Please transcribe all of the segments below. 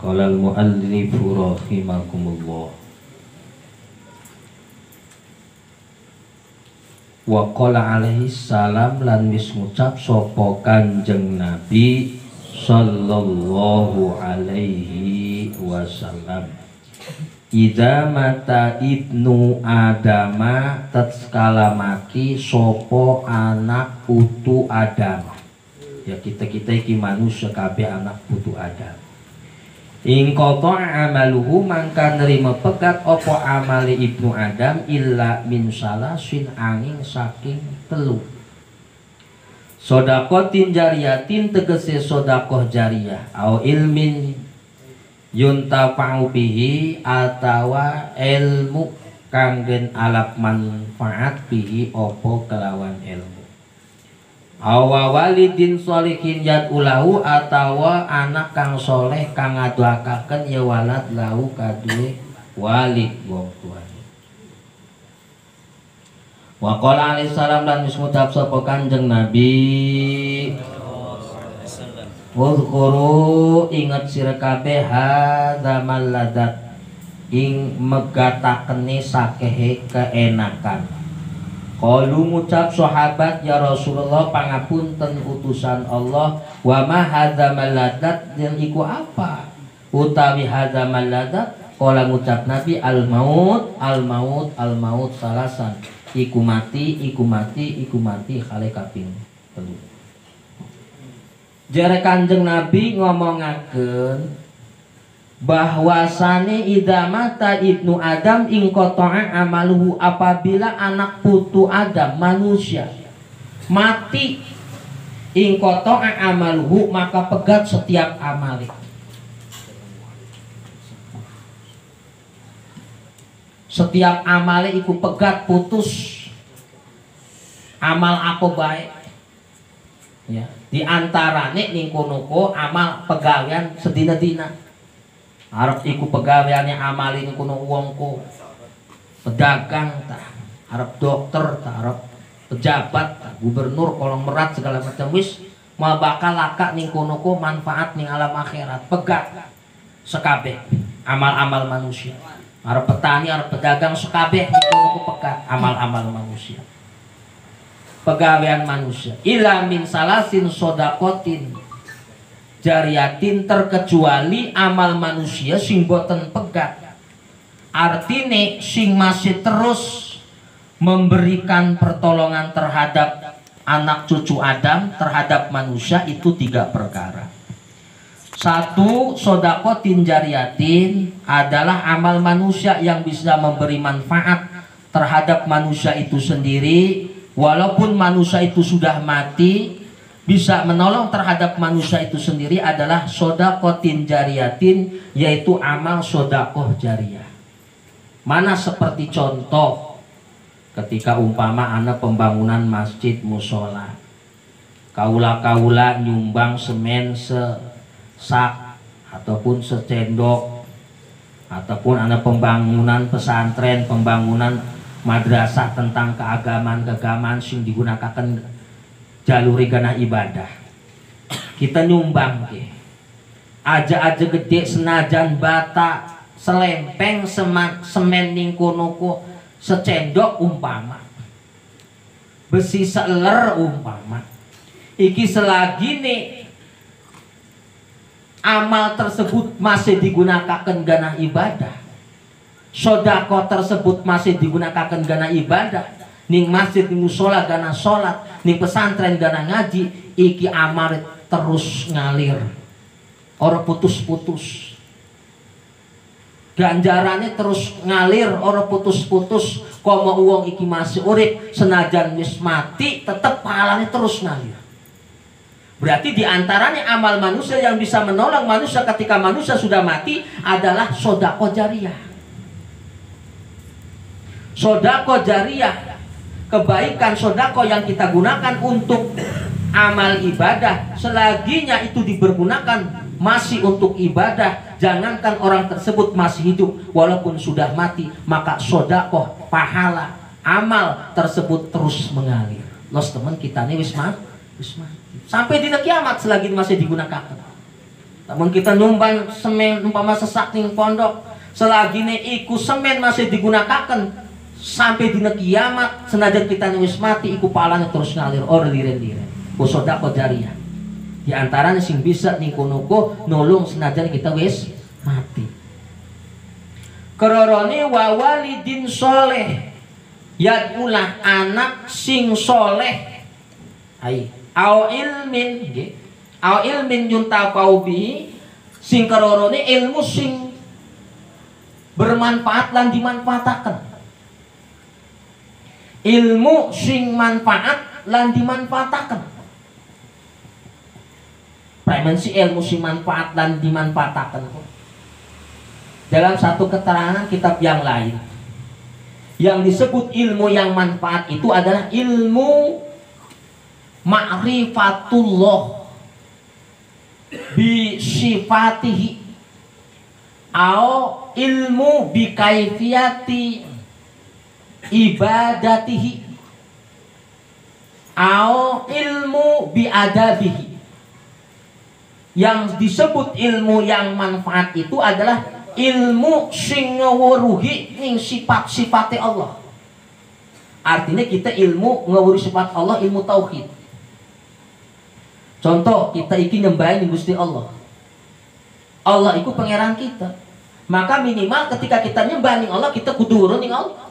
Qala al-muallif rahimakumullah. Wa qala alaihi salam lan wis ngucap sapa Kanjeng Nabi sallallahu alaihi wasallam, idza mata ibnu adama tatkala mati sapa anak putu Adam. Ya kita iki manusia kabeh anak putu Adam. In qata'a amaluhu mangka nerima pegat apa amale ibnu Adam illa min salasin angin saking telu. Sodakotin jariyatin tegese sodakoh jariyah au ilmin yuntafa'u bihi atawa ilmu kanggen alap manfaat bihi opo kelawan ilmu. Awa walidin sholihin yad ulahu atawa anak kang soleh kang ngadoakaken ya walad lahu kadue walid wong tuane. Wa qala alaihi salam lan wis ngucap sapa Kanjeng Nabi, wuzkuru ingat sira kabeh hadzamal ladat ing megatakene sakehe keenakan. Qalu ngucap sahabat ya Rasulullah pangapunten utusan Allah, wa ma hadzamal ladat dan iku apa utawi hadzamal ladat? Qala ngucap Nabi al maut salasan, iku mati kali kaping 3. Jare Kanjeng Nabi ngomongaken bahwasane idza mata ibnu Adam ing qata'a amaluhu, apabila anak putu Adam manusia mati ing qata'a amaluhu maka pegat setiap amale. Setiap amale iku pegat putus amal apa baik. Ya, di antarane ning kono amal pegawean sedina-dina. Arep iku pegaweane amali ning kono wong ko pedagang ta, arep dokter ta, arep pejabat ta, gubernur, kolong merat segala macam wis mau bakal laka ning kono ko manfaat ning alam akhirat. Pegat sekabeh amal-amal manusia. Arep petani, arep pedagang sekabeh ning kono ko pegat amal-amal manusia. Pegawean manusia. Ila min salasin sodakotin jariyatin, terkecuali amal manusia sing boten pegat. Artine sing masih terus memberikan pertolongan terhadap anak cucu Adam, terhadap manusia, itu 3 perkara. 1. Sodakotin jariyatin adalah amal manusia yang bisa memberi manfaat terhadap manusia itu sendiri, walaupun manusia itu sudah mati, bisa menolong terhadap manusia itu sendiri adalah sodakotin jariyatin, yaitu amal sodakoh jariyah. Mana seperti contoh ketika umpama anak pembangunan masjid musola, kaula nyumbang semen sesak ataupun secendok, ataupun anak pembangunan pesantren, pembangunan madrasah tentang keagamaan sing digunakan jaluri gana ibadah, kita nyumbang ke aja gede senajan bata selempeng semen ning kono ko secendok umpama besi seler umpama iki, selagi nih amal tersebut masih digunakan gana ibadah, sodako tersebut masih digunakan gana ibadah, ning masjid ning musola gana sholat, ning pesantren gana ngaji, iki amal terus ngalir, ora putus-putus. Ganjarannya terus ngalir, ora putus-putus. Komo uang iki masih urip, senajan wis mati, tetap pahalanya terus ngalir. Berarti diantaranya amal manusia yang bisa menolong manusia ketika manusia sudah mati adalah sodako jariyah. Sodako jariyah, kebaikan sodako yang kita gunakan untuk amal ibadah, selaginya itu dipergunakan masih untuk ibadah, jangankan orang tersebut masih hidup, walaupun sudah mati, maka sodako, pahala, amal tersebut terus mengalir. Los teman kita nih wis mati sampai di kiamat selagi masih digunakan. Namun kita numbang semen umpama sesak ning pondok, selagi iku semen masih digunakan sampai dina kiamat, senajan kita wis mati iku palanya terus ngalir or liren-liren. Ku sedekah jariyah. Di antaranya sing bisa ning kono nulung senajan kita wis mati. Kerorone wa walidin soleh, yadulah anak sing soleh. Ai au ilmin nggih. Au ilmin yuntafau bihi, sing kerorone ilmu sing bermanfaat lan dimanfaataken. Ilmu sing manfaat lan dimanfaataken. Premensi ilmu sing manfaat lan dimanfaataken. Dalam satu keterangan kitab yang lain, yang disebut ilmu yang manfaat itu adalah ilmu ma'rifatullah bi sifatihi au ilmu bi kaifiyati ibadatihi au ilmu bi adabihi. Yang disebut ilmu yang manfaat itu adalah ilmu sing ngawuruhi ning sifat-sifate Allah. Artinya kita ilmu ngawuruhi sifat Allah, ilmu tauhid. Contoh, kita iki nyembahin Gusti Allah. Allah itu pangeran kita. Maka minimal ketika kita nyembah ning Allah, kita kudu urun ning Allah.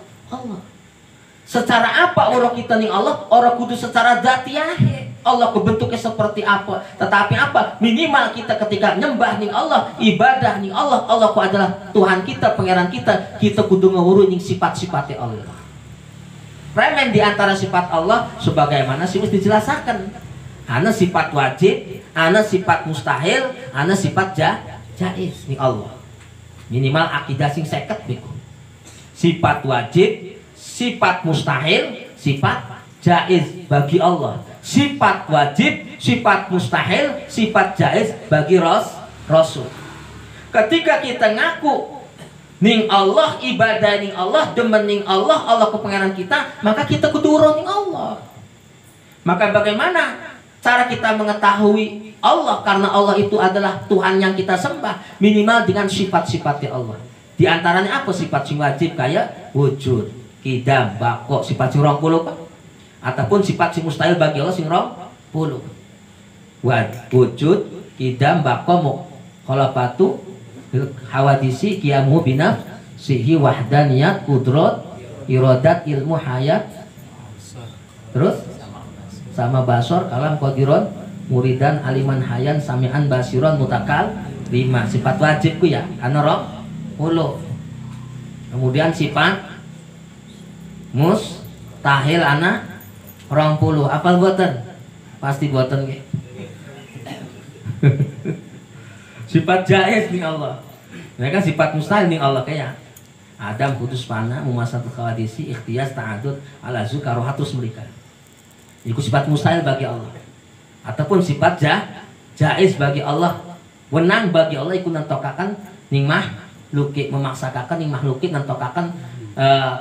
Secara apa orang kita ning Allah? Orang kudu secara zatiah. Allah kebentuknya seperti apa? Tetapi apa? Minimal kita ketika nyembah ning Allah, ibadah ning Allah, Allah ku adalah Tuhan kita, pangeran kita. Kita kudu ngawurun ning sifat-sifatnya Allah. Remen di antara sifat Allah sebagaimana sih mesti dijelaskan. Ana sifat wajib, ana sifat mustahil, ana sifat jaiz ning Allah. Minimal akidah sing 50 niku. Sifat wajib, sifat mustahil, sifat jaiz bagi Allah. Sifat wajib, sifat mustahil, sifat jaiz bagi Rasul. Ketika kita ngaku ning Allah, ibadah ning Allah, demen ning Allah, Allah kepengenan kita, maka kita kudu urun ning Allah. Maka bagaimana cara kita mengetahui Allah? Karena Allah itu adalah Tuhan yang kita sembah, minimal dengan sifat-sifatnya Allah. Di antaranya apa sifat sing wajib? Kayak wujud, kidam, bako, sifat sing 20 Pak. Ataupun sifat sing mustahil bagi Allah sing 20. Wujud, kidam, bako, mukhalafatu hawadisi, qiyamu binafsihi, wahdaniyat, kudrat, iradat, ilmu, hayat. Terus sama basor, kalam, qadiron, muridan, aliman, hayan, sami'an, basiron, mutakal, 5 sifat wajib ku ya ana 10. Kemudian sifat mustahil ana 20. Apal boten? Pasti boten nggih. Sifat jaiz ning Allah. Mereka sifat mustahil ning Allah kayak Adam, kudus, fana, mumasatul khawadisi, ikhtiyas, ta'adud, alazu, karohatus, mereka. Itu sifat mustahil bagi Allah. Ataupun sifat jaiz bagi Allah. Wenang bagi Allah ikut nentokakan ning mahluki, memaksakan ning mahluki nentokakan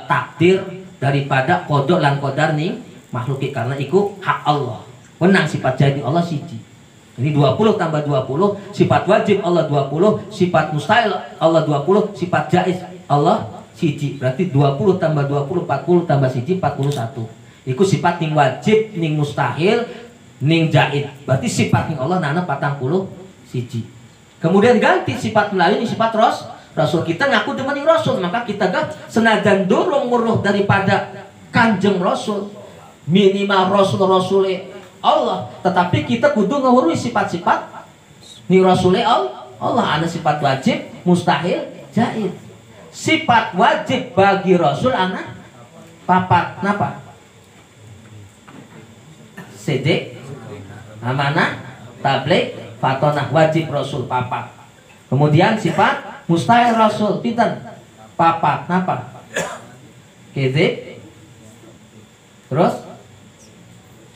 takdir daripada kodok lan kodar ning mahluki, karena itu hak Allah. Wenang sifat jaiz Allah siji. Ini 20 tambah 20, sifat wajib Allah 20, sifat mustahil Allah 20, sifat jaiz Allah siji. Berarti 20 tambah 20, 40 tambah siji, 41. Iku sifat ning wajib, ning mustahil, ning jaiz. Berarti sifat ning Allah nana 40 siji. Kemudian ganti sifat melalui sifat Rasul. Kita ngaku demen Rasul, maka kita gak senajan dorong muruh daripada Kanjeng Rasul, minimal Rasul Allah, tetapi kita kudu ngawurui sifat-sifat ning Rasul Allah. Ada sifat wajib, mustahil, jaiz. Sifat wajib bagi Rasul ana 4. Napa? Sidik, amanah, tabligh, fatonah, wajib Rasul 4. Kemudian sifat mustahil Rasul pinten? 4. Napa? Kedzib, terus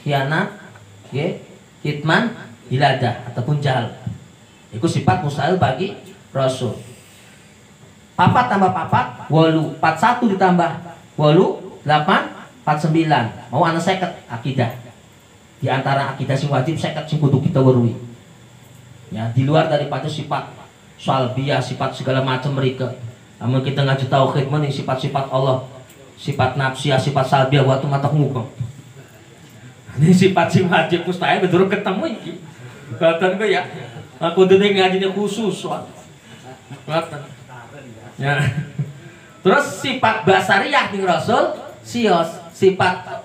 khianat, kitman, hiladah ataupun jahal. Itu sifat mustahil bagi Rasul. 4 tambah 4, 8. 41 ditambah 8, 49. Mau ana 50 akidah. Di antara akidah sing wajib 50 sing kudu kita weruhi. Ya, di luar daripada sifat salbiyah, sifat segala macam mereka. Namun kita ngaji tauhid mending sifat-sifat Allah, sifat nafsiyah, sifat salbiyah waktu mata ngubeng. Ini sifat si wajib mustahil betul ketemu iki. Kata gue ya, aku dene ngajinya khusus. Kata. Ya. Terus sifat basariyah ning Rasul sios, sifat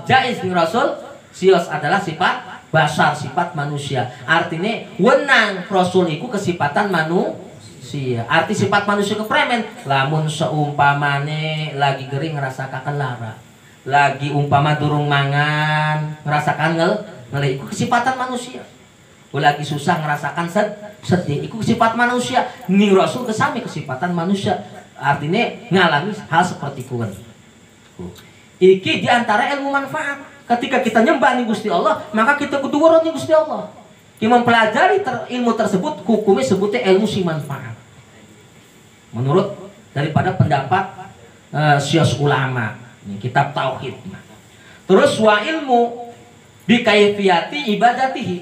jaiz ning Rasul sios adalah sifat basar, sifat manusia. Artinya wenang Rasul iku kesifatan manusia. Arti sifat manusia kepremen lamun seumpamane lagi gering ngerasakan lara. Lagi umpama durung mangan ngerasakan ngelih iku kesifatan manusia. Lagi susah ngerasakan sedih iku sifat manusia. Ning Rasul kesami kesifatan manusia. Artinya ngalami hal seperti kuwen. Iki diantara ilmu manfaat. Ketika kita nyembah ning Gusti Allah, maka kita kudu weruh ning Gusti Allah. Kita mempelajari ilmu tersebut, hukumnya sebutnya ilmu si manfaat. Menurut daripada pendapat sios ulama, ini kitab tauhid. Terus wa ilmu bi kaifiyati ibadatihi.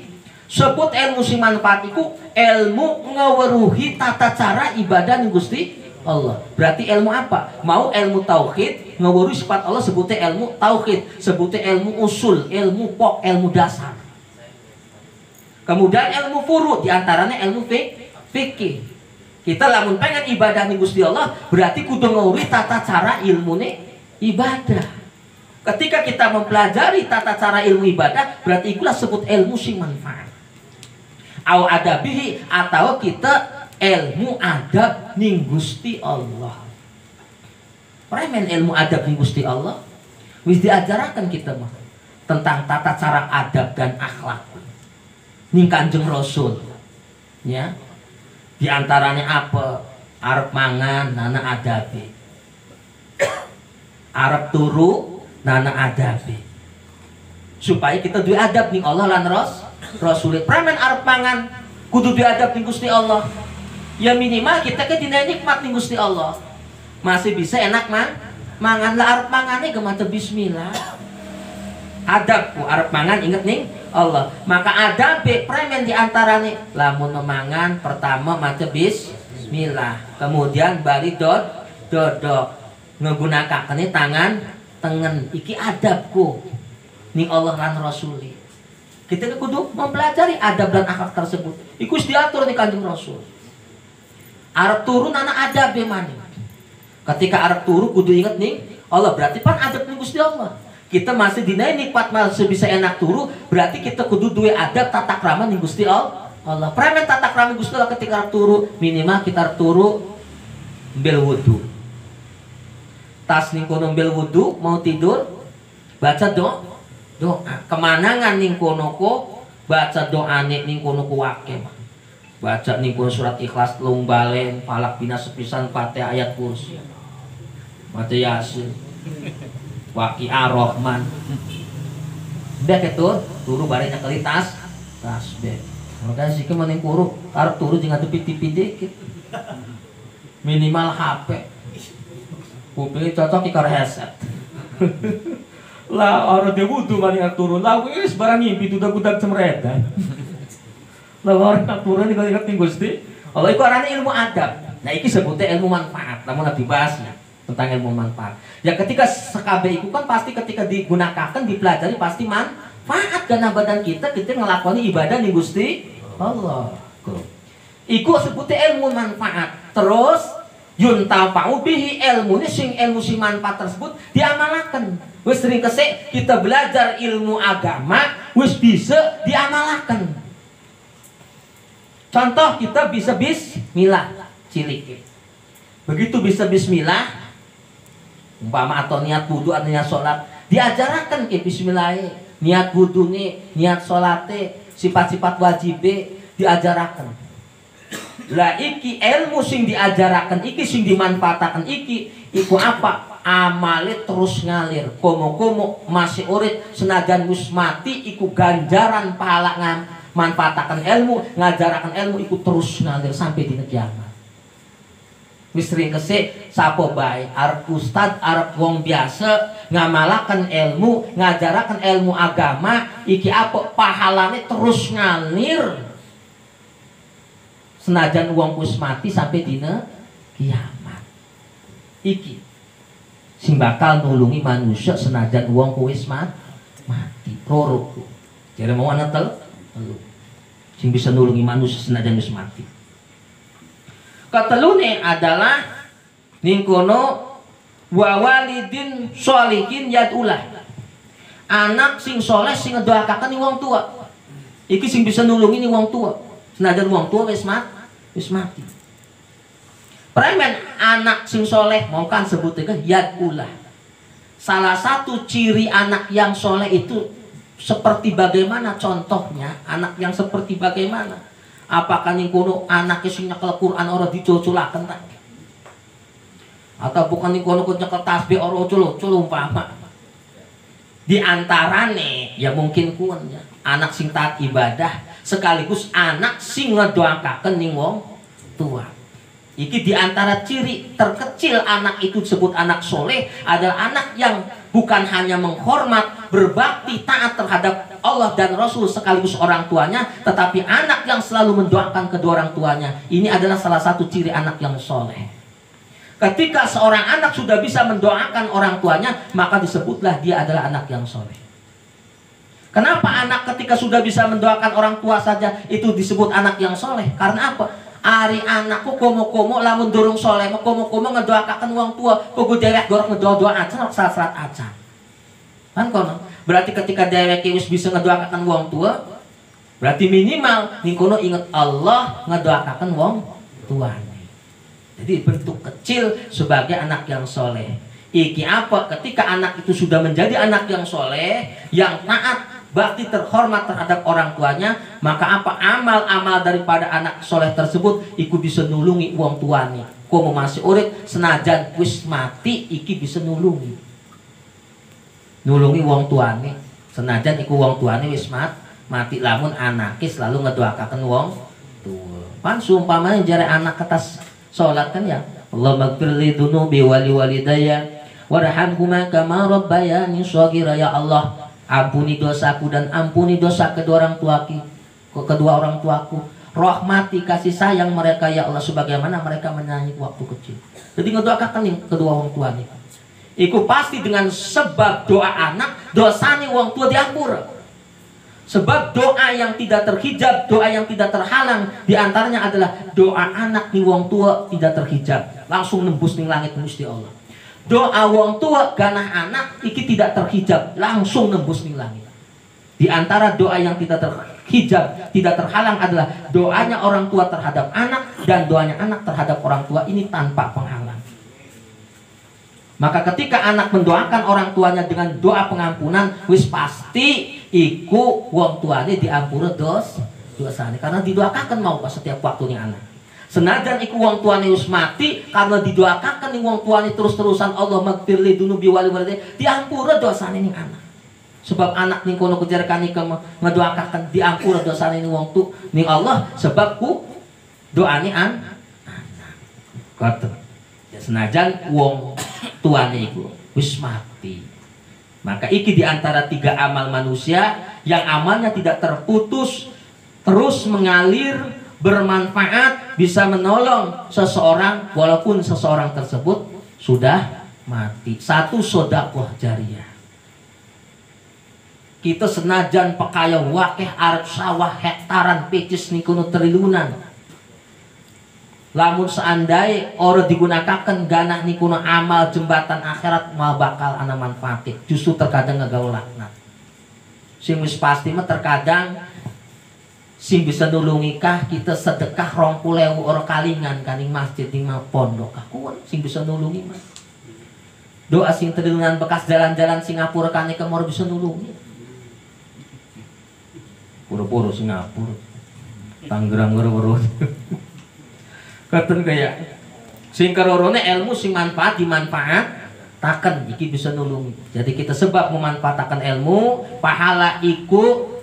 Sebut ilmu si manfaat iku ilmu ngaweruhi tata cara ibadah ning Gusti Allah. Berarti ilmu apa? Mau ilmu tauhid, ngawuri sifat Allah sebutnya ilmu tauhid, sebutnya ilmu usul, ilmu pok, ilmu dasar. Kemudian ilmu furu, diantaranya ilmu fikih. Kita lamun pengen ibadah ning Gusti Allah, berarti kudu ngawuri tata cara ilmune ibadah. Ketika kita mempelajari tata cara ilmu ibadah, berarti itulah sebut ilmu si manfaat. Au adabihi, atau kita ilmu adab ning Gusti Allah. Premen ilmu adab ning Gusti Allah wis diajarakan kita mah tentang tata cara adab dan akhlak ning Kanjeng Rasul. Ya. Di antaranya apa? Arep mangan nana adabe. Arep turu nana adabe. Supaya kita duwe adab ning Allah lan Rasul. Premen arep mangan kudu duwe adab ning Gusti Allah. Ya minimal kita ke dina nikmat ning Gusti Allah. Masih bisa enak mangan lah arep mangane gemate bismillah. Adabku arep mangan inget ning Allah. Maka adab premen di antarane lamun memangan pertama maca bismillah. Kemudian bari dodok nggunakake tangan tengen. Iki adabku ning Allah lan Rasuli. Kita kudu mempelajari adab dan akhlak tersebut. Iku diatur ning Kanjeng Rasul. Arab turun anak adab maning. Ketika Arab turu kudu inget nih Allah, berarti pan adab ning Gusti Allah. Kita masih dinaik nikmat masih bisa enak turu, berarti kita kudu duwe adab tata krama ning Gusti Allah. Premen tata krama Gusti Allah ketika Arab turu, minimal kita Arab turu bel wudu. Tas ning kono bel wudu, mau tidur baca doa. Kemanangan ning kono ko baca doane ning kono ku wake. Baca ning surat Ikhlas lung balen, falak bina sepisan, Fatihah ayat kursi. Maca Yasin. Waqi'ah Rahman. Udah ketur, turu barenya kali tasbih. Makanya sih kemaning kuru, arep turu jeung ngadepi TV dikit. Minimal HP. Kuping cocok ikar headset. Lah orang dia wudu maning turu, lah wis barang ngimpi dudak-dudak cemredan. Lah orang turun nih kalau ingat nih Gusti Allah itu arane ilmu adab. Nah iki sebutnya ilmu manfaat. Namun Nabi bahasnya tentang ilmu manfaat. Ya ketika sekabe itu kan pasti ketika digunakan dipelajari pasti manfaat karena badan kita ngelakoni ibadah nih Gusti Allah. Iku sebutnya ilmu manfaat. Terus yuntafa'u bihi ilmu si manfaat tersebut diamalkan. Wis sering kesek kita belajar ilmu agama wis bisa diamalkan. Contoh kita bisa bismillah cilik. Begitu bisa bismillah umpama atau niat wudu atau niat sholat diajarkan ke bismillah. Niat wudu nih, niat sholatnya, sifat-sifat wajib diajarkan. Lah iki ilmu sing diajarkan iki sing dimanfaatkan iki iku apa? Amale terus ngalir. Komo-komo masih urip senajan wis mati iku ganjaran pahala manfaatkan ilmu, ngajarakan ilmu ikut terus ngalir sampai di kiamat. Wis sering kesek sapa bae arep ustad, arep wong biasa ngamalaken ilmu, ngajaraken ilmu agama, iki apa pahalane terus ngalir senajan wong wis mati sampai dina kiamat. Iki sing bakal nulungi manusia senajan wong wis mati. Loro. Jare mau ana telu. Sing bisa nulungi manusia senajan wis mati. Katelune adalah ning kono wa walidin sholihin yad'ulah. Anak sing soleh sing ngedoakaken wong tua. Iki sing bisa nulungi ning wong tua. Senajan wong tua wis mati. Premen anak sing soleh mau kan sebutnya yad'ulah. Salah satu ciri anak yang soleh itu seperti bagaimana contohnya? Anak yang seperti bagaimana? Apakah ning kono anake sing nyekel Quran ora dicocolaken ta? Atau bukan ning kono nyekel tasbih ora ucul-ucul umpama? Di antarane ya mungkin kun ya, anak sing taat ibadah sekaligus anak sing ngedoakaken ning wong tua. Iki di antara ciri terkecil anak itu disebut anak soleh adalah anak yang bukan hanya menghormat, berbakti, taat terhadap Allah dan Rasul sekaligus orang tuanya, tetapi anak yang selalu mendoakan kedua orang tuanya. Ini adalah salah satu ciri anak yang soleh. Ketika seorang anak sudah bisa mendoakan orang tuanya, maka disebutlah dia adalah anak yang soleh. Kenapa anak ketika sudah bisa mendoakan orang tua saja itu disebut anak yang soleh? Karena apa? Ari anakku komo-komo lamun durung soleh, komo-komo ngedoakan wong tua, kudu dewek gorok ngedoa-doa aja, salat aja. Kan kono. Berarti ketika dewek wis bisa ngedoakan wong tua, berarti minimal ning kono inget Allah ngedoakan wong tua. Jadi bentuk kecil sebagai anak yang soleh. Iki apa? Ketika anak itu sudah menjadi anak yang soleh, yang taat, bakti, terhormat terhadap orang tuanya, maka apa? Amal-amal daripada anak soleh tersebut iku bisa nulungi wong tuane. Komo masih urip senajan wis mati, iki bisa nulungi wong tuane. Senajan iku wong tuane wis mati, lamun anake selalu ngedoakaken wong tua. Pan sumpamane jare anak kertas sholat kan ya, Allahumma gfirli dunubi wali walidayya warhamhuma kama rabbayani shaghira. Ya Allah, ampuni dosaku dan ampuni dosa kedua orang tuaku. Rahmati, kasih sayang mereka ya Allah sebagaimana mereka menyayangi waktu kecil. Jadi ngedoakan kedua orang tua nih. Iku pasti dengan sebab doa anak, dosane wong tua diampura. Sebab doa yang tidak terhijab, doa yang tidak terhalang, diantaranya adalah doa anak nih wong tua tidak terhijab, langsung nembus ning langit Gusti Allah. Doa wong tua ganah anak iki tidak terhijab, langsung nembus ning langit. Di antara doa yang tidak terhijab, tidak terhalang adalah doanya orang tua terhadap anak dan doanya anak terhadap orang tua, ini tanpa penghalang. Maka ketika anak mendoakan orang tuanya dengan doa pengampunan, wis pasti iku wong tuane diampura dosane karena didoakan mau pas setiap waktu nih anak. Senajan iku wong tuane wis mati karena didoakan nih wong tuane terus-terusan Allah magfirli dunubi wali walidayya, diampura dosane nih anak. Sebab anak ning kono kejarkan nih ngedoakan diampura dosane nih wong tu ning Allah sebab ku doane anak. Kata ya senajan wong tuane iku wis mati. Maka iki diantara 3 amal manusia yang amalnya tidak terputus, terus mengalir, bermanfaat, bisa menolong seseorang walaupun seseorang tersebut sudah mati. 1, sedekah jariyah. Kita senajan pekaya wakeh arep sawah hektaran pecis niku triliunan. Lamun seandai ora digunakan ganah niku amal jembatan akhirat mau bakal ana manfaatnya. Justru terkadang ngagaul laknat. Sing wis pasti mah terkadang sing bisa nulungi kah kita sedekah 20.000 ora kalingan kaning masjid ning pondok aku sing bisa nulungi mah. Doa sing triliunan bekas jalan-jalan Singapura kan iki mau bisa nulungi. Pura-pura Singapura. Tangerang ngoro-ngoro. Katen kayak sing karorone ilmu sing manfaat dimanfaataken iki bisa nulungi. Jadi kita sebab memanfaatkan ilmu, pahala iku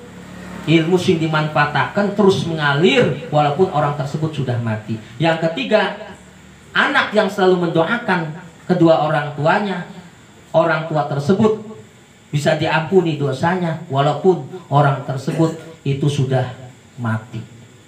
ilmu sing dimanfaatkan terus mengalir walaupun orang tersebut sudah mati. Yang ketiga, anak yang selalu mendoakan kedua orang tuanya, orang tua tersebut bisa diampuni dosanya walaupun orang tersebut itu sudah mati.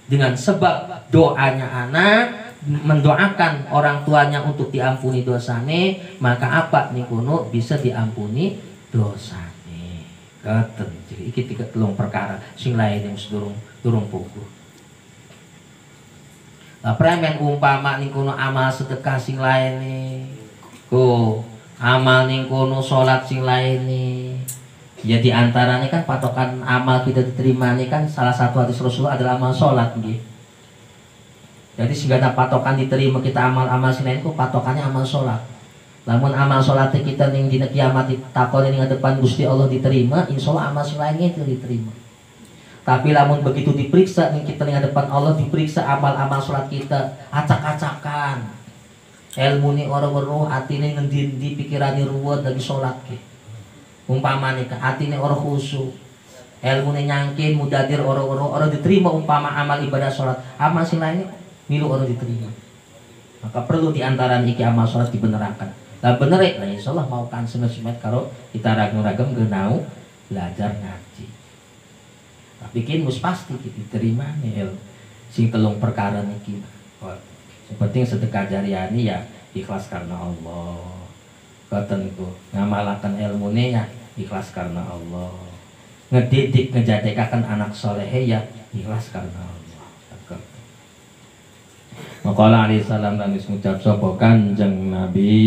dengan sebab doanya anak mendoakan orang tuanya untuk diampuni dosane, maka apa nih kuno bisa diampuni dosane. Katen. Jadi iki tiga telung perkara sing lain yang durung puguh. Lah premen umpama ning kuno amal sedekah sing lain nih. Ku amal ning kuno salat sing lain nih. Ya di antaranya kan patokan amal kita diterima nih kan salah satu hadis Rasulullah adalah amal salat nggih. Jadi sehingga patokan diterima kita amal-amal selain itu patokannya amal sholat. Namun amal sholat kita yang di kiamat takon yang depan Gusti Allah diterima, insya Allah amal selainnya itu diterima. Tapi namun begitu diperiksa nih kita yang depan Allah diperiksa amal-amal sholat kita acak-acakan. Ilmu nih orang-orang hati nih ngendi pikiran nih ruwet dari sholat ke. Umpama nih hati nih orang khusyuk. Ilmu nih nyangkin mudadir orang-orang diterima umpama amal ibadah sholat. Amal selainnya milu orang diterima. Maka perlu diantara iki amal sholat dibenerakan. Lah bener ya, nah insyaallah mau kan semet karo kita ragam-ragam genau belajar ngaji. Tapi kin mus pasti kita diterima nih sing telung perkara niki. Seperti sedekah jariani ya ikhlas karena Allah. Katen iku ngamalaken ilmune ya ikhlas karena Allah. Ngedidik ngejadekaken anak soleh ya ikhlas karena Allah. Maqala alaihi salam dan ngucap sapa Kanjeng Nabi